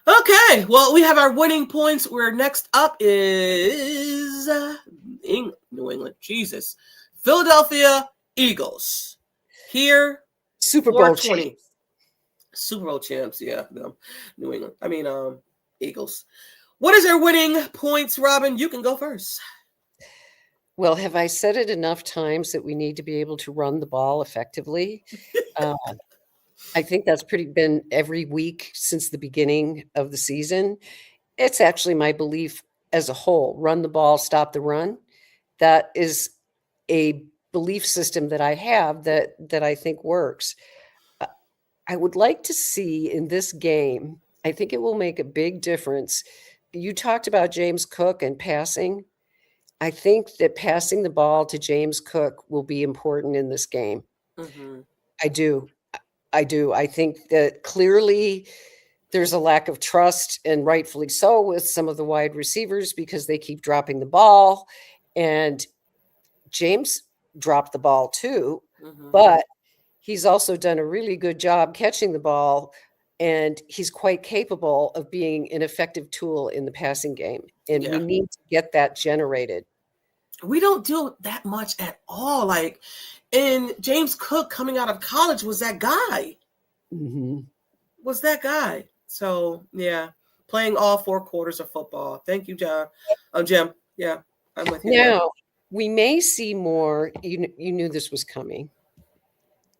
Okay, well, we have our winning points. Where next up is New England. Jesus. Philadelphia Eagles. Here,
Super Bowl
420.
champs.
Super Bowl champs, yeah. Them. New England. Eagles. What is our winning points, Robyn? You can go first.
Well, have I said it enough times that we need to be able to run the ball effectively? I think that's been every week since the beginning of the season. It's actually my belief as a whole, run the ball, stop the run. That is a belief system that I have that I think works. I would like to see in this game, I think it will make a big difference. You talked about James Cook and passing. I think that passing the ball to James Cook will be important in this game.
Mm-hmm.
I do. I think that clearly there's a lack of trust, and rightfully so, with some of the wide receivers because they keep dropping the ball. And James dropped the ball too,
Mm-hmm.
but he's also done a really good job catching the ball, and he's quite capable of being an effective tool in the passing game. And we
Yeah.
need to get that generated.
We don't do that much at all. And James Cook coming out of college was that guy.
Mm-hmm.
Was that guy. So, yeah, playing all 4 quarters of football. Thank you, John. Jim. Yeah, I'm with you.
Now, we may see more. You knew this was coming.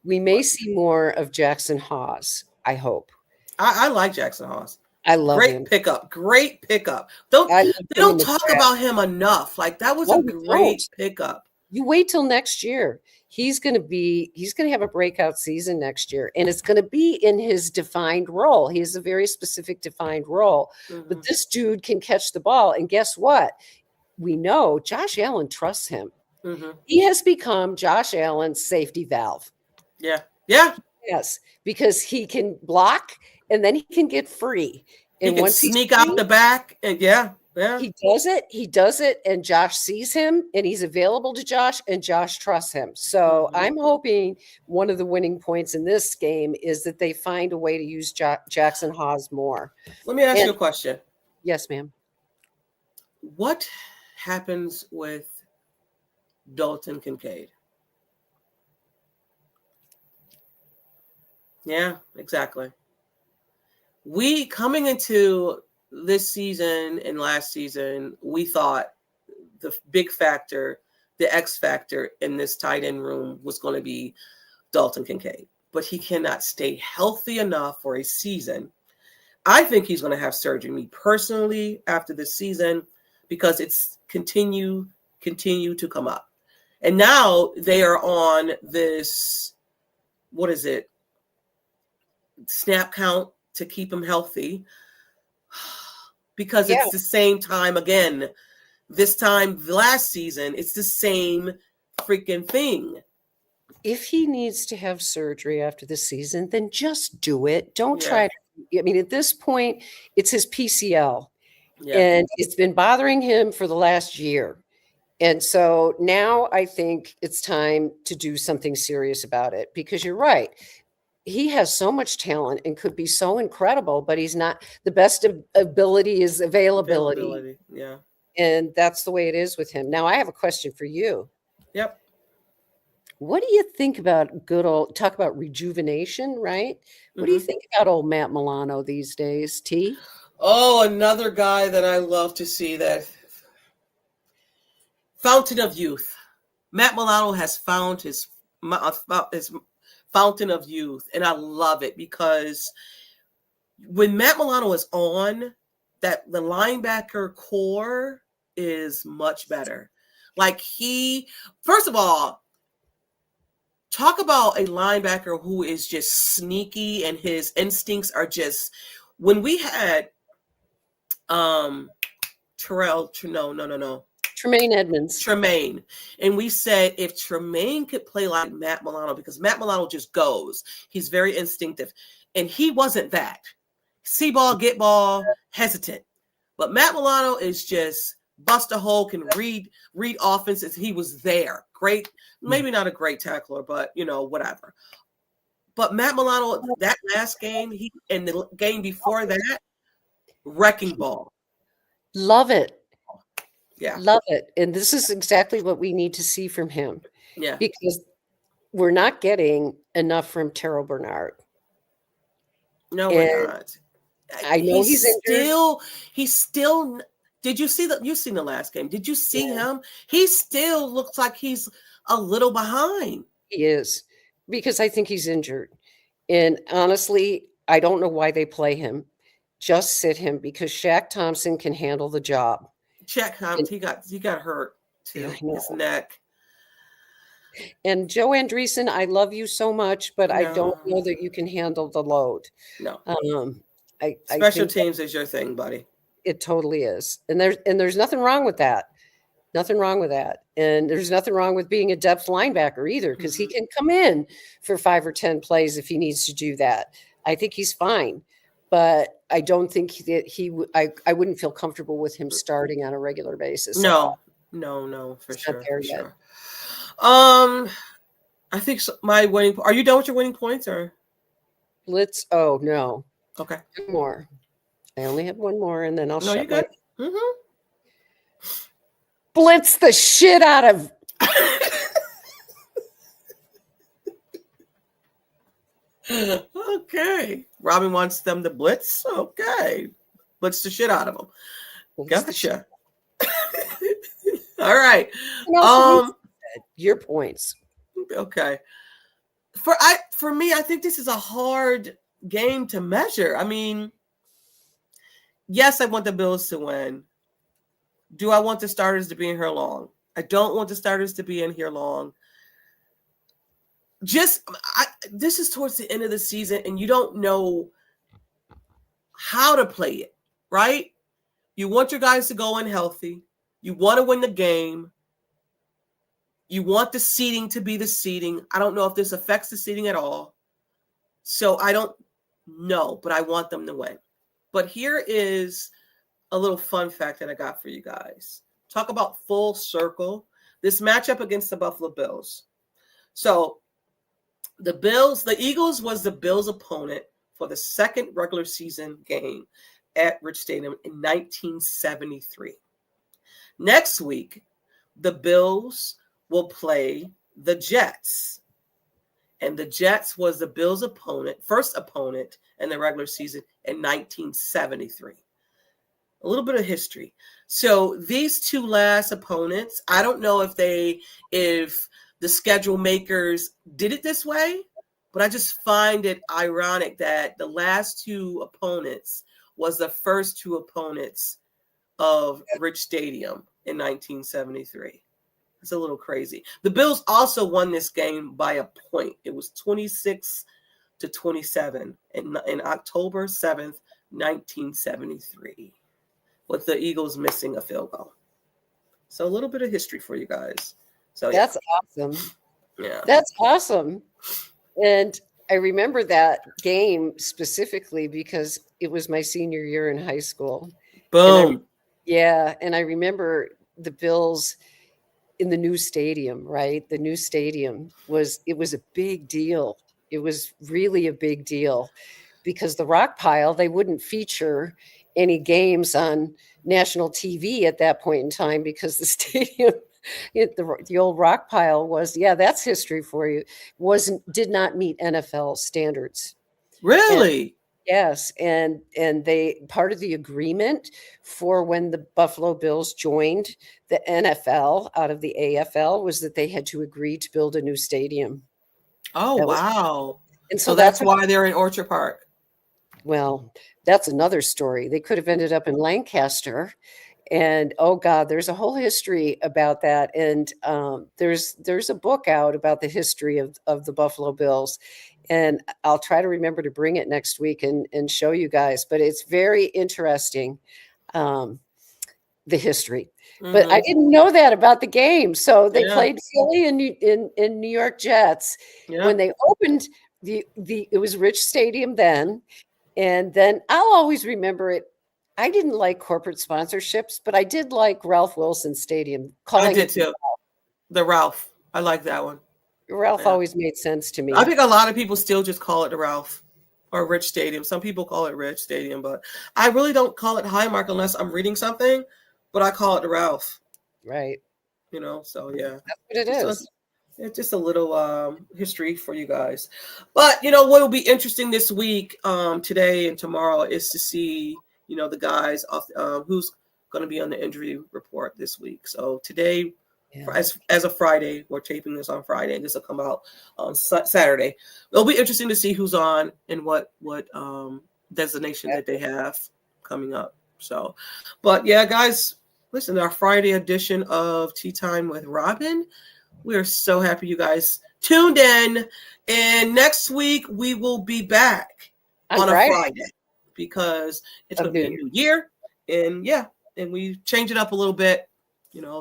We may see more of Jackson Haas, I hope.
I like Jackson Haas.
I love him.
Great pickup.
I love
They
him
don't
in the
talk
draft.
about him enough. That was
No,
a
we
great
don't.
pickup.
You wait till next year. He's going to have a breakout season next year, and it's going to be in his defined role. He has a very specific defined role.
Mm-hmm.
But this dude can catch the ball, and guess what? We know Josh Allen trusts him.
Mm-hmm.
He has become Josh Allen's safety valve.
Yeah. Yeah.
Yes, because he can block and then he can get free. And
He can
once
sneak out the back. And yeah.
he does it, and Josh sees him, and he's available to Josh, and Josh trusts him. So I'm hoping one of the winning points in this game is that they find a way to use Jackson Haas more.
Let me ask you a question.
Yes, ma'am.
What happens with Dalton Kincaid? Yeah, exactly. We coming into this season and last season, we thought the big factor, the X factor in this tight end room was going to be Dalton Kincaid, but he cannot stay healthy enough for a season. I think he's going to have surgery, me personally, after this season, because it's continue to come up. And now they are on this, what is it? Snap count to keep him healthy, because it's the same time again. This time last season, it's the same freaking thing.
If he needs to have surgery after the season, then just do it. Don't try to. I mean, at this point, it's his PCL, and it's been bothering him for the last year. And so now I think it's time to do something serious about it, because you're right. He has so much talent and could be so incredible, but he's not. The best ability is availability.
Yeah.
And that's the way it is with him. Now, I have a question for you.
Yep.
What do you think about good old talk about rejuvenation, right? What do you
Hmm.
think about old Matt Milano these days, T?
Oh, another guy that I love to see, that fountain of youth. Matt Milano has found his fountain of youth, and I love it because when Matt Milano is on, that the linebacker core is much better. Like he, first of all, talk about a linebacker who is just sneaky and his instincts are just. When we had um no,
Tremaine Edmonds.
Tremaine, and we said if Tremaine could play like Matt Milano, because Matt Milano just goes, he's very instinctive, and he wasn't that. See ball, get ball, hesitant. But Matt Milano is just bust a hole, can read offenses. He was there. Great, maybe not a great tackler, but whatever. But Matt Milano, that last game, he and the game before that, wrecking ball.
Love it.
Yeah.
Love it. And this is exactly what we need to see from him
Yeah.
because we're not getting enough from Terrell Bernard.
No,
And
we're not.
I know he's injured.
He's still. Did you see that? You've seen the last game. Did you see him? He still looks like he's a little behind.
He is because I think he's injured. And honestly, I don't know why they play him. Just sit him because Shaq Thompson can handle the job.
Check him. He got hurt too. His neck.
And Joe Andreessen, I love you so much, but I don't know that you can handle the load.
No.
Special
teams is your thing, buddy.
It totally is. And there's nothing wrong with that. Nothing wrong with that. And there's nothing wrong with being a depth linebacker either, because he can come in for 5 or 10 plays if he needs to do that. I think he's fine. But I don't think that I wouldn't feel comfortable with him starting on a regular basis.
No, for sure. For sure. I think my winning. Are you done with your winning points or?
Oh no.
Okay.
One more. I only have one more, and then I'll shut
my.
Blitz the shit out of.
Okay. Robyn wants them to blitz. Okay. Blitz the shit out of them. Gotcha. All right.
Your points.
Okay. For me, I think this is a hard game to measure. I mean, yes, I want the Bills to win. Do I want the starters to be in here long? I don't want the starters to be in here long. This is towards the end of the season, and you don't know how to play it, right? You want your guys to go in healthy. You want to win the game. You want the seeding to be the seeding. I don't know if this affects the seeding at all. So I don't know, but I want them to win. But here is a little fun fact that I got for you guys. Talk about full circle. This matchup against the Buffalo Bills. So the Eagles was the Bills' opponent for the second regular season game at Rich Stadium in 1973. Next week, the Bills will play the Jets. And the Jets was the Bills' first opponent in the regular season in 1973. A little bit of history. So these two last opponents, I don't know if the schedule makers did it this way, but I just find it ironic that the last two opponents was the first two opponents of Rich Stadium in 1973. It's a little crazy. The Bills also won this game by a point. It was 26-27 in October 7th, 1973, with the Eagles missing a field goal. So a little bit of history for you guys. So
that's awesome.
Yeah.
That's awesome. And I remember that game specifically because it was my senior year in high school.
Boom.
And I remember the Bills in the new stadium, right? The new stadium was a big deal. It was really a big deal because the Rock Pile, they wouldn't feature any games on national TV at that point in time because the stadium The old rock pile was, yeah, that's history for you. Did not meet NFL standards.
Really?
Yes, and they part of the agreement for when the Buffalo Bills joined the NFL out of the AFL was that they had to agree to build a new stadium.
Oh,
That was,
wow.
and
So
so
that's
that's
why they're in Orchard Park.
well, that's another story. They could have ended up in Lancaster, and oh God, there's a whole history about that. And there's a book out about the history of the Buffalo Bills, and I'll try to remember to bring it next week and show you guys. But it's very interesting, the history. But I
Mhm.
didn't know that about the game. So they
Yeah.
played Philly and in New York Jets when
Yeah.
they opened the it was Rich Stadium then. And then I'll always remember it. I didn't like corporate sponsorships, but I did like Ralph Wilson Stadium.
I
Calling
did
it
too. The Ralph. I like that one.
Ralph
Yeah.
always made sense to
I
me.
think a lot of people still just call it the Ralph or Rich Stadium. Some people call it Rich Stadium, but I really don't call it Highmark unless I'm reading something, but I call it the Ralph,
Right.
so yeah.
That's what it
Just a,
is.
it's just a little history for you guys. But what will be interesting this week, today and tomorrow, is to see, the guys off who's going to be on the injury report this week. So today,
Yeah.
as of Friday, we're taping this on Friday, and this will come out on Saturday. It'll be interesting to see who's on and what designation that they have coming up. So, but yeah, guys, listen, our Friday edition of Tea Time with Robyn. We are so happy you guys tuned in. And next week we will be back on a Friday because it's going to be a new year. And yeah, and we change it up a little bit,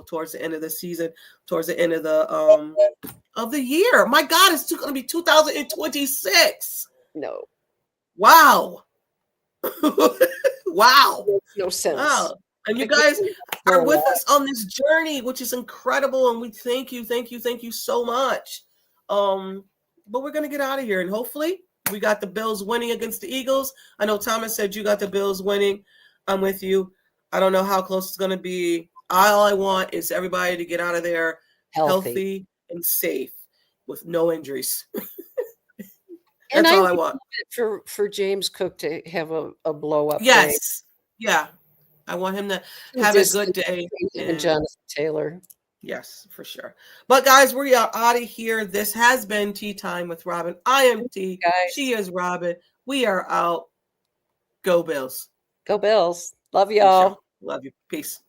towards the end of the season, towards the end of the year. My God, it's going to be 2026.
No.
Wow. Wow.
Makes no sense.
Wow. And you guys are with us on this journey, which is incredible. And we thank you so much. But we're going to get out of here. And hopefully we got the Bills winning against the Eagles. I know Thomas said you got the Bills winning. I'm with you. I don't know how close it's going to be. All I want is everybody to get out of there healthy and safe with no injuries. That's all I want.
For James Cook to have a blow up.
Yes. Day. Yeah. I want him to have a good day.
And Jonathan Taylor.
Yes, for sure. But guys, we are out of here. This has been Tea Time with Robyn. I am T. She is Robyn. We are out. Go Bills.
Go Bills. Love y'all.
Love you. Peace.